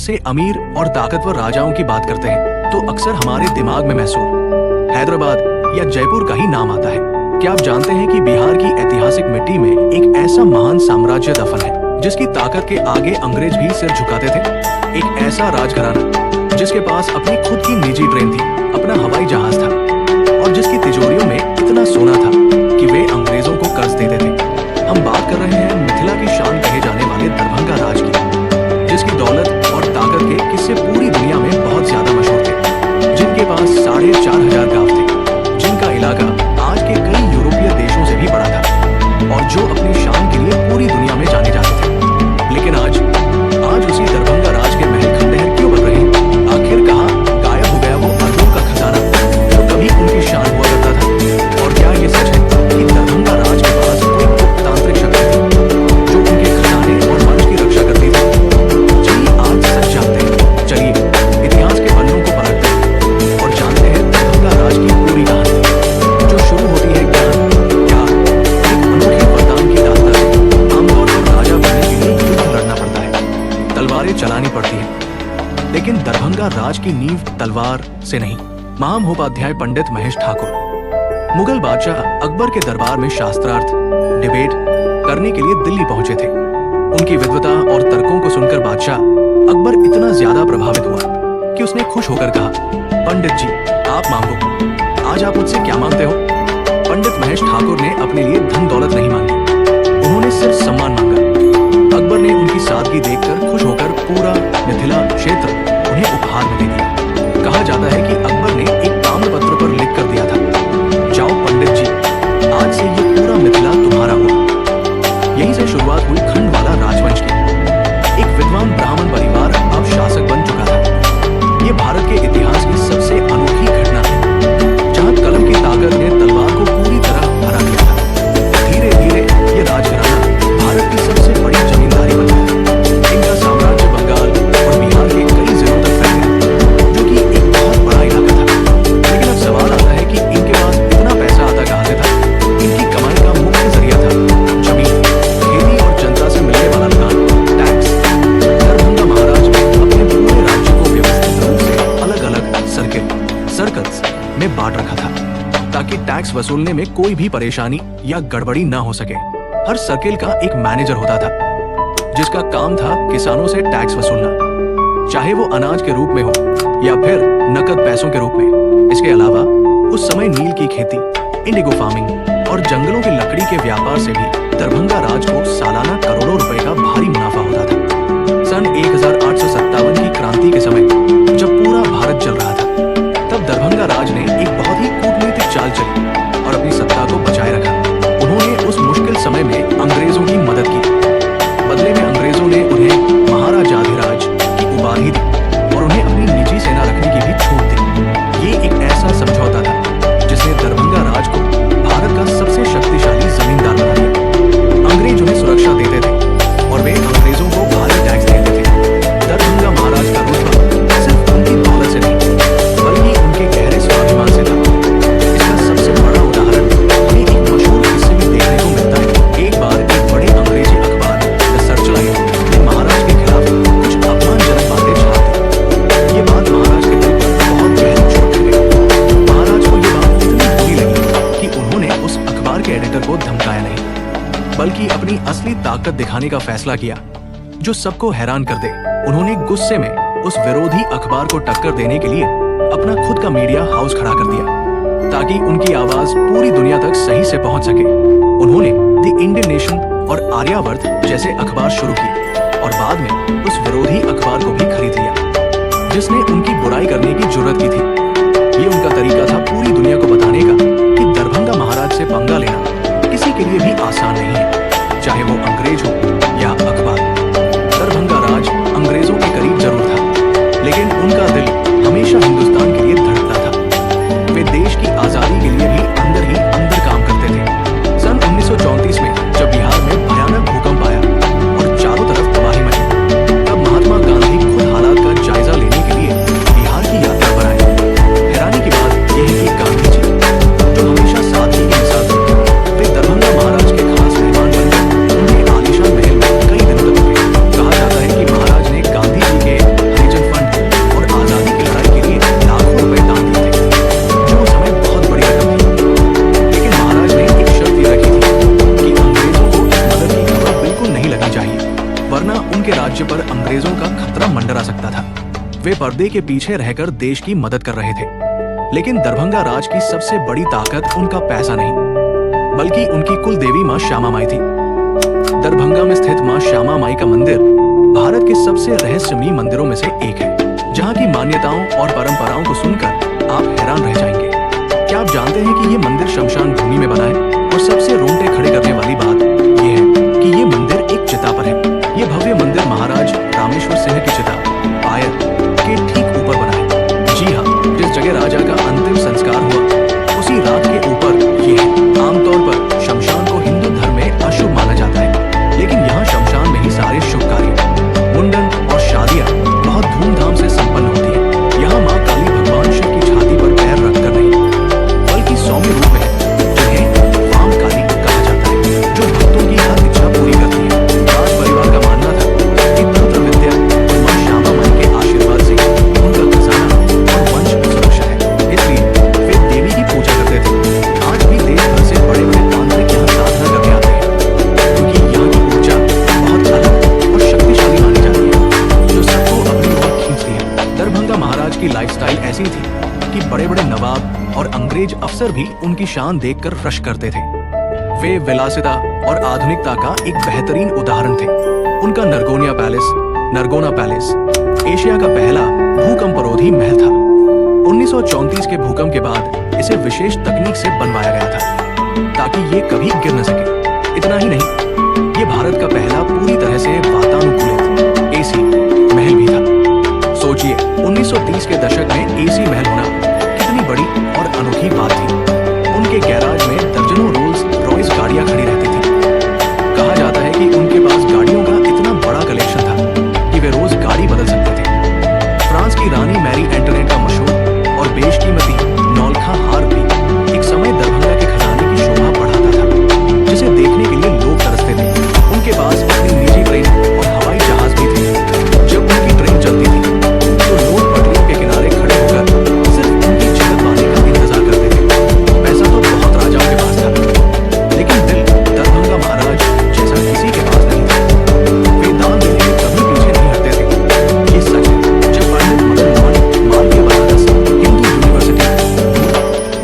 से अमीर और ताकतवर राजाओं की बात करते हैं तो अक्सर हमारे दिमाग में मैसूर, हैदराबाद या जयपुर का ही नाम आता है। क्या आप जानते हैं कि बिहार की ऐतिहासिक मिट्टी में एक ऐसा महान साम्राज्य दफन है जिसकी ताकत के आगे अंग्रेज भी सिर झुकाते थे। एक ऐसा राजघराना जिसके पास अपनी खुद की निजी ट्रेन थी, अपना हवाई जहाज था और जिसकी तिजोरियों में इतना सोना था कि वे अंग्रेजों को कर्ज देते थे। हम बात कर रहे हैं मिथिला की शान कहे जाने वाले दरभंगा राज की, जिसकी दौलत और ताकत के किस्से पूरी दुनिया में बहुत ज्यादा मशहूर थे, जिनके पास 4500 गांव थे, जिनका इलाका आज के कई यूरोपीय देशों से भी बड़ा था और जो अपनी शान के लिए पूरी दुनिया में जाने जाते थे। लेकिन आज उसी दरभंगा राज के महल खंडहर क्यों बन रहे हैं? आखिर कहाँ गायब हो गया वो अरबों का खजाना जो कभी उनकी शान हुआ करता था? और क्या ये सच है कि दरभंगा राज के पास कोई तांत्रिक शक्ति थी जो उनके खजाने और वंश की रक्षा करती थी? चलिए आज सच जानते हैं। चलिए इतिहास के पन्नों को पलटते हैं और जानते हैं दरभंगा राज की पूरी कहानी, जो शुरू होती है एक अनोखी वरदान की दास्तान से। आमतौर पर राजा बनने के लिए युद्ध लड़ना पड़ता है, तलवारें चलानी पड़ती है, लेकिन दरभंगा राज की नींव तलवार से नहीं। महामहोपाध्याय पंडित महेश ठाकुर मुगल बादशाह अकबर के दरबार में शास्त्रार्थ डिबेट करने के लिए दिल्ली पहुंचे थे। उनकी विद्वता और तर्कों को सुनकर बादशाह अकबर इतना ज्यादा प्रभावित हुआ कि उसने खुश होकर कहा, पंडित जी आप मांगो, आज आप मुझसे क्या मांगते हो? पंडित महेश ठाकुर ने अपने लिए धन दौलत नहीं मांगी, उन्होंने सिर्फ सम्मान मांगा। अकबर ने उनकी सादगी देखकर खुश होकर पूरा मिथिला क्षेत्र उन्हें उपहार में दे दिया। कहा जाता है कि अकबर ने एक ताम्रपत्र पर लिख कर दिया था, जाओ पंडित जी, आज से ये पूरा मिथिला तुम्हारा हुआ। यहीं से शुरुआत हुई खंडवाला राजवंश की। एक विद्वान ब्राह्मण परिवार अब शासक बन चुका था। ये भारत के इतिहास की सबसे अनोखी घटना है जहां कलम की ताकत ने तलवार को पूरी तरह हरा दिया था। धीरे धीरे ये राजघराना भारत की सबसे बड़ी जमींदारी बन गई। इनका साम्राज्य बंगाल और बिहार के कई जिलों तक फैल गया, जो कि एक बहुत बड़ा इलाका था। लेकिन अब सवाल आता है कि इनके पास इतना पैसा आता कहां से था? इनकी कमाई का मुख्य जरिया था जमीन, खेती और जनता से मिलने वाला दान, टैक्स। दरभंगा महाराज ने अपने पूरे राज्य को व्यवस्थित रूप से अलग-अलग सर्कल्स में बांट रखा था ताकि टैक्स वसूलने में कोई भी परेशानी या गड़बड़ी न हो सके। हर सर्किल का एक मैनेजर होता था जिसका काम था किसानों से टैक्स वसूलना, चाहे वो अनाज के रूप में हो या फिर नकद पैसों के रूप में। इसके अलावा उस समय नील की खेती, इंडिगो फार्मिंग और जंगलों की लकड़ी के व्यापार से भी दरभंगा राज को सालाना करोड़ों रुपए का भारी मुनाफा होता था। सन 1857 की क्रांति के समय जब पूरा भारत जल रहा था, तब दरभंगा राज ने एक बहुत ही कूटनीतिक चाल चली और अपनी सत्ता को बचाए रखा। उन्होंने उस मुश्किल समय में अंग्रेजों की मदद की। बदले में अंग्रेजों ने उन्हें महाराजाधिराज की उपाधि दी और उन्हें अपनी निजी सेना रखने की भी छूट दी। ये एक ऐसा समझौता था जिसने दरभंगा राज को भारत का सबसे शक्तिशाली जमींदार बना दिया। अंग्रेज उन्हें सुरक्षा देते थे और वे अंग्रेजों को भारी टैक्स देते थे। दरभंगा महाराज का रुतबा सिर्फ उनकी दौलत से नहीं बल्कि उनके गहरे स्वाभिमान से था। इसका सबसे बड़ा उदाहरण हमें एक मशहूर किस्से में देखने को मिलता है। एक बार एक बड़े अंग्रेजी अखबार द सर्चलाइट ने महाराज के खिलाफ कुछ अपमानजनक बातें छाप दी। ये बात महाराज के दिल पर बहुत गहरी चोट कर गई। महाराज को ये बात इतनी बुरी लगी कि उन्होंने उस अखबार के एडिटर को धमकाया नहीं, बल्कि अपनी असली ताकत दिखाने का फैसला किया जो सबको हैरान कर दे। उन्होंने गुस्से में उस विरोधी अखबार को टक्कर देने के लिए अपना खुद का मीडिया हाउस खड़ा कर दिया ताकि उनकी आवाज पूरी दुनिया तक सही से पहुंच सके। उन्होंने द इंडियन नेशन और आर्यावर्त जैसे अखबार शुरू किए और बाद में उस विरोधी अखबार को भी खरीद लिया जिसने उनकी बुराई करने की जुर्रत की थी। ये उनका तरीका था पूरी दुनिया को बताने का कि दरभंगा महाराज से पंगा लेना किसी के लिए भी आसान नहीं है, चाहे वो अंग्रेज हो या अखबार। दरभंगा राज अंग्रेजों के करीब जरूर था, लेकिन उनका दिल हमेशा हिंदुस्तान के लिए धड़कता था। वे देश की आजादी के लिए भी अंदर ही अंदर काम करते थे। सन 1934 में जब बिहार में भयानक भूकंप आया और चारों तरफ तबाही मची, तब महात्मा गांधी खुद हालात का जायजा लेने के लिए बिहार की यात्रा पर आए। हैरानी की बात यह है कि गांधी जी, जो हमेशा सादगी की मिसाल थे, वे दरभंगा महाराज के खास मेहमान बनकर उनके आलीशान खतरा मंडरा सकता था। वे पर्दे के पीछे रहकर देश की मदद कर रहे थे, लेकिन दरभंगा राज की सबसे बड़ी ताकत उनका पैसा नहीं, बल्कि उनकी कुल देवी मां श्यामा माई थी। दरभंगा में स्थित मां श्यामा माई का मंदिर भारत के सबसे रहस्यमयी मंदिरों में से एक है, जहां की मान्यताओं और परंपराओं को सुनकर आप हैरान रह जाएंगे। क्या आप जानते हैं कि ये मंदिर शमशान भूमि में बना है? और सबसे रोंगटे खड़े करने वाली बात यह है कि ये मंदिर एक चिता पर है। ये भव्य मंदिर महाराज रामेश्वर सिंह की चिता पायल के ठीक ऊपर बना है। जी हाँ, जिस जगह राजा का अंतिम संस्कार हुआ उसी रात के ऊपर ये है। आमतौर पर शमशान को हिंदू धर्म में अशुभ माना जाता है, लेकिन यहाँ शमशान में ही सारे शुभ कार्य, मुंडन और शादियाँ बहुत धूमधाम से संपन्न होती है। यहाँ माँ काली भगवान शिव की छाती पर पैर रखकर नहीं, बल्कि सौम्य रूप में जिन्हें वाम काली कहा जाता है, जो भक्तों की हर इच्छा पूरी करती है। राज परिवार का मानना था कि तंत्र विद्या और मां श्यामा माई के आशीर्वाद से उनका खजाना और वंश सुरक्षित है, इसलिए वे देवी की पूजा करते थे। आज भी देश भर से बड़े बड़े तांत्रिक यहाँ साधना करने आते हैं, क्योंकि यहाँ की ऊर्जा बहुत अलग और शक्तिशाली मानी जाती है, जो सबको अपनी ओर खींचती है। दरभंगा महाराज की लाइफस्टाइल ऐसी थी कि बड़े बड़े नवाब और अंग्रेज अफसर भी उनकी शान देखकर रश करते थे। वे विलासिता और आधुनिकता का एक बेहतरीन उदाहरण थे। उनका नरगोना पैलेस एशिया का पहला भूकंपरोधी महल था। 1934 के भूकंप के बाद इसे विशेष तकनीक से बनवाया गया था ताकि ये कभी गिर न सके। इतना ही नहीं, ये भारत का पहला पूरी तरह से वातानुकूलित एसी महल भी था। सोचिए, 1930 के दशक में एसी महल होना कितनी बड़ी और अनोखी बात थी। उनके गैराज में दर्जनों रोल्स रॉयस गाड़ियां खड़ी रहती थी। कहा जाता है कि उनके पास गाड़ियों का इतना बड़ा कलेक्शन था कि वे रोज गाड़ी बदल सकते थे। फ्रांस की रानी मैरी एंटोनेट का मशहूर और बेशकीमती नौलखा हार भी एक समय दरभंगा के खजाने की शोभा बढ़ाता था, जिसे देखने के लिए लोग तरसते थे। उनके पास अपनी निजी ट्रेन और हवाई जहाज भी थे। जब उनकी ट्रेन चलती थी तो लोग पटरियों के किनारे खड़े होकर सिर्फ उनकी झलक पाने का इंतजार करते थे। पैसा तो बहुत राजाओं के पास था, लेकिन दिल दरभंगा महाराज जैसा किसी के पास नहीं था। वे दान देने में कभी पीछे नहीं हटते थे। ये सच है। जब पंडित मदन मोहन मालवीय बनारस हिंदू यूनिवर्सिटी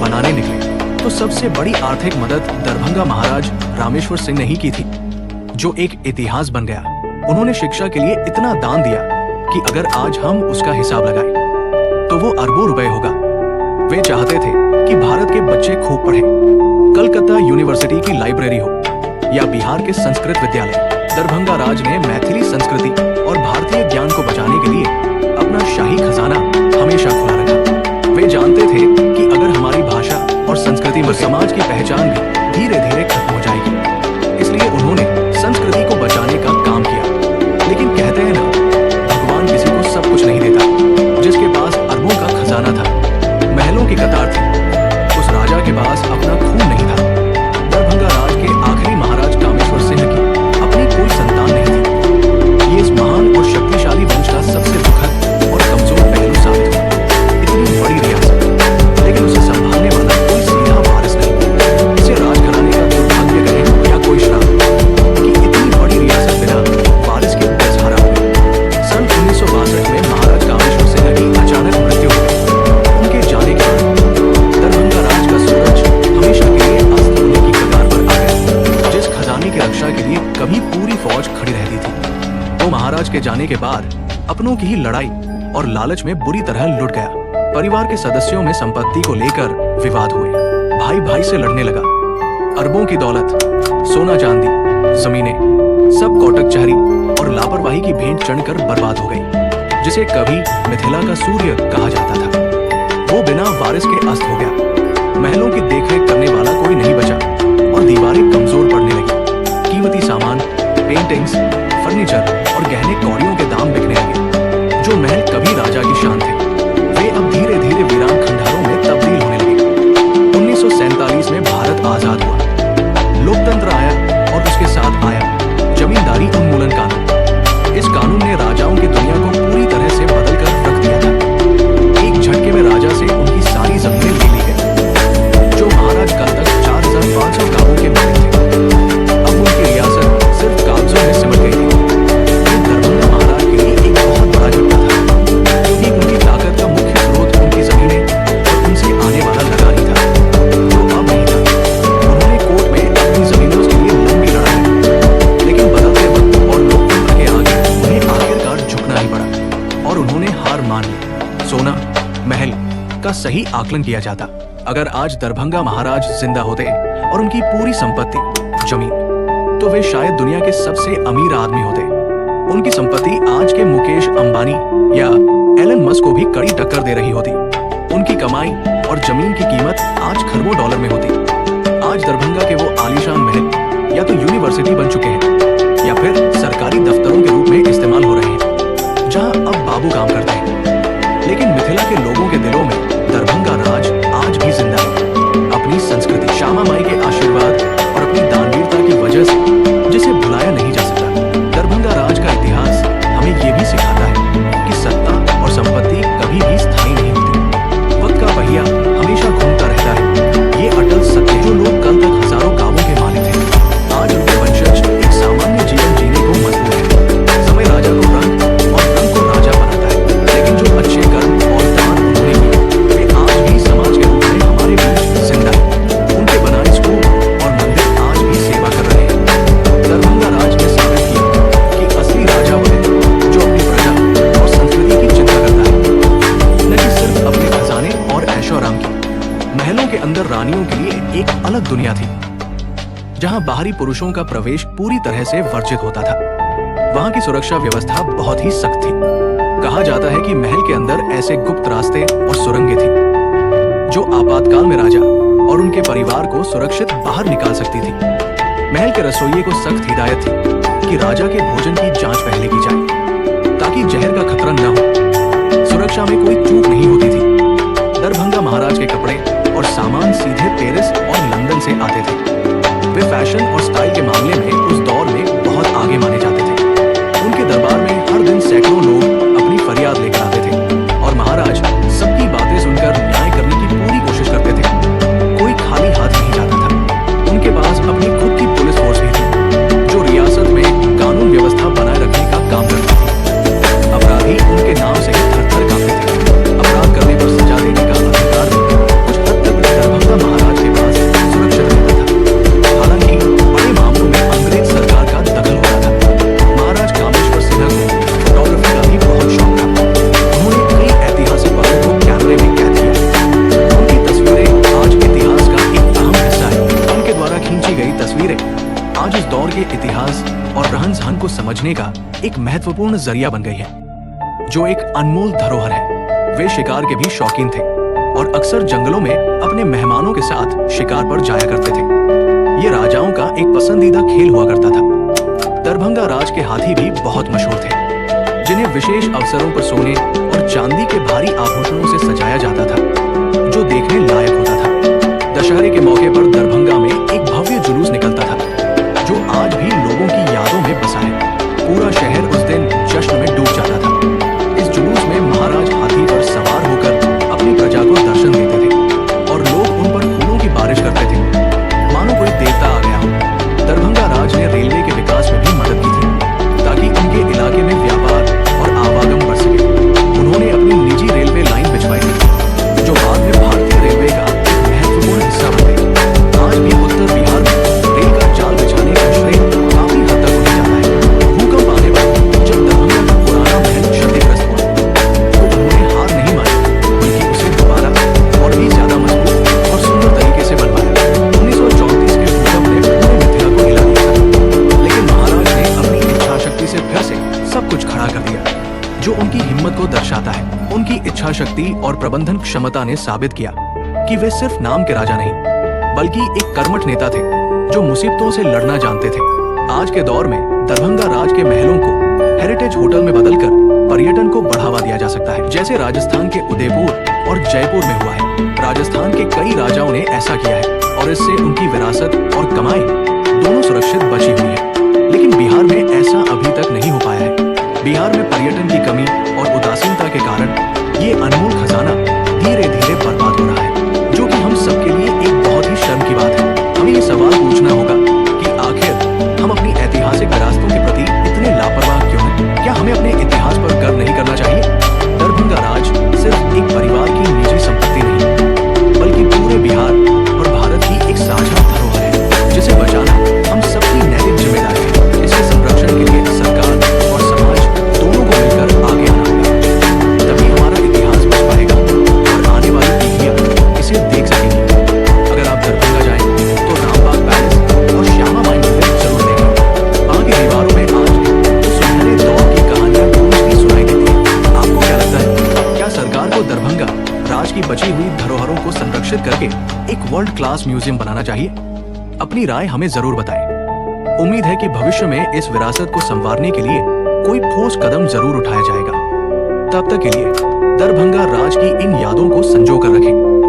बनाने निकले तो सबसे बड़ी आर्थिक मदद दरभंगा महाराज रामेश्वर सिंह ने ही की थी, जो एक इतिहास बन गया। उन्होंने शिक्षा के लिए इतना दान दिया कि अगर आज हम उसका हिसाब लगाएं तो वो अरबों रुपए होगा। वे चाहते थे कि भारत के बच्चे खूब पढ़ें। कलकत्ता यूनिवर्सिटी की लाइब्रेरी हो या बिहार के संस्कृत विद्यालय, दरभंगा राज ने मैथिली संस्कृति और भारतीय ज्ञान को बचाने के लिए अपना शाही खजाना हमेशा खुला रखा। वे जानते थे कि अगर हमारी भाषा और संस्कृति में समाज की पहचान भी धीरे धीरे खत्म हो जाएगी, इसलिए उन्होंने संस्कृति को बचाने का काम किया। लेकिन कहते हैं ना, भगवान किसी को सब कुछ नहीं देता। जिसके पास अरबों का खजाना था, महलों की कतार थी, उस राजा के पास अपना खून नहीं था। दरभंगा राज के आखिरी महाराज कामेश्वर सिंह की अपनी कोई संतान नहीं थी। ये इस महान और शक्तिशाली वंश का सबसे दुखद और कमजोर पहलू साबित हुआ। इतनी बड़ी रियासत, लेकिन उसे संभालने वाला कोई सीधा वारिस नहीं। इसे राजघराने का दुर्भाग्य कहे या कोई श्राप कि इतनी बड़ी रियासत बिना वारिस के बेसहारा हो गई। सन 1962 में महाराज कामेश्वर सिंह की अचानक मृत्यु हो गई। उनके जाने के बाद दरभंगा राज का सूरज हमेशा के लिए अस्त होने की कगार पर आ गया। जिस खजाने की रक्षा के लिए कभी पूरी फौज खड़ी रहती थी, वो महाराज के जाने के बाद अपनों की ही लड़ाई और लालच में बुरी तरह लुट गया। परिवार के सदस्यों में संपत्ति को लेकर विवाद हुए। भाई भाई से लड़ने लगा। अरबों की दौलत, सोना चांदी, जमीनें, सब कोटक चहरी और लापरवाही की भेंट चढ़कर बर्बाद हो गई। जिसे कभी मिथिला का सूर्य कहा जाता था, वो बिना वारिस के अस्त हो गया। महलों की देखरेख करने वाला कोई नहीं बचा और दीवारें कमजोर पड़ने लगी। कीमती सामान, पेंटिंग्स, फर्नीचर और गहने कौड़ियों के दाम बिकने लगे। जो महल कभी राजा की शान थे, वे अब धीरे धीरे वीरान खंडहरों में तब्दील होने लगे। 1947 में भारत आजाद हुआ। लोकतंत्र आया और उसके साथ आया जमींदारी उन्मूलन कानून। इस कानून ने राजाओं की दुनिया को पूरी तरह से बदलकर रख दिया था। एक झटके में राजा से उनकी सारी जमीनें ले ली गई। जो महाराज कल तक 4500 गांवों के मालिक थे, अब उनकी रियासत सिर्फ कागजों में सिमट गई थी। ये दरभंगा महाराज के लिए एक बहुत बड़ा और उन्होंने हार मान ली। सोना, महल का सही आकलन किया जाता। अगर आज दरभंगा महाराज जिंदा होते और उनकी पूरी संपत्ति, जमीन, तो वे शायद दुनिया के सबसे अमीर आदमी होते। उनकी संपत्ति आज के मुकेश अंबानी या एलन मस्क को भी कड़ी टक्कर दे रही होती। उनकी कमाई और जमीन की कीमत आज खरबों डॉलर में होती। आज दरभंगा के वो आलीशान महल या तो यूनिवर्सिटी बन चुके हैं या फिर सरकारी दफ्तरों के रूप में इस्तेमाल हो रहे हैं, जहां अब बाबू काम करते हैं। लेकिन मिथिला के लोगों के दिलों में दरभंगा राज आज भी जिंदा है, अपनी संस्कृति, श्यामा माई के आशीर्वाद और अपनी दानवीरता की वजह से, जिसे भुलाया नहीं जा सकता। दरभंगा राज का इतिहास हमें ये भी सिखाता है कि सत्ता और संपत्ति कभी भी स्थायी नहीं होती। वक्त का पहिया हमेशा घूमता रहता है, ये अटल सत्य। जो लोग कल तक हजारों गांवों के मालिक थे, आज उनके वंशज एक सामान्य जीवन जीने को मजबूर है। समय राजा को रंग और रंग को राजा बनाता है, लेकिन जो अच्छे कर्म और दान उन्होंने किए, वे आज भी समाज के रूप में हमारे बीच जिंदा है। उनके बनाए स्कूल और मंदिर आज भी सेवा कर रहे हैं। दरभंगा राज ने साबित किया कि असली राजा वो है जो अपनी प्रजा और संस्कृति की चिंता करता है, न कि सिर्फ अपने खजाने और ऐशोआराम की। महलों के अंदर रानियों के लिए एक अलग दुनिया थी, जहां बाहरी पुरुषों का प्रवेश पूरी तरह से वर्जित होता था। वहां की सुरक्षा व्यवस्था बहुत ही सख्त थी। कहा जाता है कि महल के अंदर ऐसे गुप्त रास्ते और सुरंगें थी जो आपातकाल में राजा और उनके परिवार को सुरक्षित बाहर निकाल सकती थी। महल के रसोइये को सख्त हिदायत थी कि राजा के भोजन की जांच पहले की जाए, ताकि जहर का खतरा न हो। सुरक्षा में कोई चूक नहीं होती थी। दरभंगा महाराज के कपड़े और सामान सीधे पेरिस और लंदन से आते थे। वे फैशन और स्टाइल के मामले में उस दौर में बहुत आगे माने जाते थे। उनके दरबार में हर दिन सैकड़ों लोग अपनी फरियाद लेकर आते थे और महाराज सबकी बातें सुनकर न्याय करने की पूरी कोशिश करते थे। कोई खाली हाथ नहीं जाता था। उनके पास अपनी खुद की पुलिस फोर्स भी थी, जो रियासत में कानून व्यवस्था बनाए रखने का काम करती थी। अपराधी उनके नाम से ही थर-थर कांपते थे। अपराध करने पर सजा देने का अधिकार कुछ हद तक दरभंगा महाराज के पास सुरक्षित रहता था। हालांकि बड़े मामलों में अंग्रेज सरकार का दखल होता था। महाराज कामेश्वर सिन्हा को फोटोग्राफी का भी बहुत शौक था। उन्होंने कई ऐतिहासिक पलों को कैमरे में कैद किया। उनकी तस्वीरें आज इतिहास का एक अहम हिस्सा है। उनके द्वारा खींची गई तस्वीरें आज इस दौर के इतिहास और रहन-सहन को समझने का एक महत्वपूर्ण जरिया बन गई है, जो एक अनमोल धरोहर है। वे शिकार के भी शौकीन थे और अक्सर जंगलों में अपने मेहमानों के साथ शिकार पर जाया करते थे। ये राजाओं का एक पसंदीदा खेल हुआ करता था। दरभंगा राज के हाथी भी बहुत मशहूर थे, जिन्हें विशेष अवसरों पर सोने और चांदी के भारी आभूषणों से सजाया जाता था, जो देखने लायक होता था। दशहरे के मौके पर दरभंगा में एक भव्य जुलूस निकलता था, जो आज भी लोगों की यादों में बसा है। पूरा शहर उस दिन जश्न में डूब जाता था। इस जुलूस में महाराज हाथी पर सवार होकर अपनी प्रजा को दर्शन देते थे और लोग उन पर फूलों की बारिश करते थे, मानो कोई देवता आ गया हो। दरभंगा राज ने रेलवे के विकास में भी मदद की थी, ताकि उनके इलाके में व्यापार और आवागम बढ़ सके। उन्होंने अपनी निजी रेलवे लाइन बिछवाई थी, जो बाद में भारतीय रेलवे का एक महत्वपूर्ण हिस्सा बन गई। आज भी उत्तर बिहार में रेल का जाल बिछाने का श्रेय काफी हद तक उन्हें जाता है। भूकंप आने पर जब दरभंगा का पुराना महल क्षतिग्रस्त हुआ, तो उन्होंने हार नहीं मानी, बल्कि उसे दोबारा और भी ज्यादा मजबूत और सुंदर तरीके से बनवाया। 1934 के भूकंप ने पूरे मिथिला को हिला दिया था, लेकिन महाराज ने अपनी इच्छा शक्ति से फिर से सब कुछ खड़ा कर दिया, जो उनकी हिम्मत को दर्शाता है। उनकी इच्छा शक्ति और प्रबंधन क्षमता ने साबित किया कि वे सिर्फ नाम के राजा नहीं, बल्कि एक कर्मठ नेता थे, जो मुसीबतों से लड़ना जानते थे। आज के दौर में दरभंगा राज के महलों को हेरिटेज होटल में बदलकर पर्यटन को बढ़ावा दिया जा सकता है, जैसे राजस्थान के उदयपुर और जयपुर में हुआ है। राजस्थान के कई राजाओं ने ऐसा किया है और इससे उनकी विरासत और कमाई दोनों सुरक्षित बची हुई है। लेकिन बिहार में ऐसा अभी तक नहीं हो पाया है। बिहार में पर्यटन की कमी और उदासीनता के कारण ये अनमोल खजाना धीरे धीरे बर्बाद हो रहा है, जो कि हम सबके लिए एक बहुत ही शर्म की बात है। हमें ये सवाल पूछना होगा कि आखिर हम अपनी ऐतिहासिक विरासतों के प्रति इतने लापरवाह क्यों हैं? क्या हमें अपने इतिहास पर गर्व नहीं करना चाहिए? दरभंगा राज सिर्फ एक परिवार की निजी संपत्ति नहीं, बल्कि पूरे बिहार और भारत की एक साझा धरोहर है, जिसे बचाना हम सबकी नैतिक जिम्मेदारी है। इसके संरक्षण के लिए सरकार और समाज दोनों को मिलकर आगे आना होगा। बची हुई धरोहरों को संरक्षित करके एक वर्ल्ड क्लास म्यूजियम बनाना चाहिए? अपनी राय हमें जरूर बताएं। उम्मीद है कि भविष्य में इस विरासत को संवारने के लिए कोई ठोस कदम जरूर उठाया जाएगा। तब तक के लिए दरभंगा राज की इन यादों को संजो कर रखें।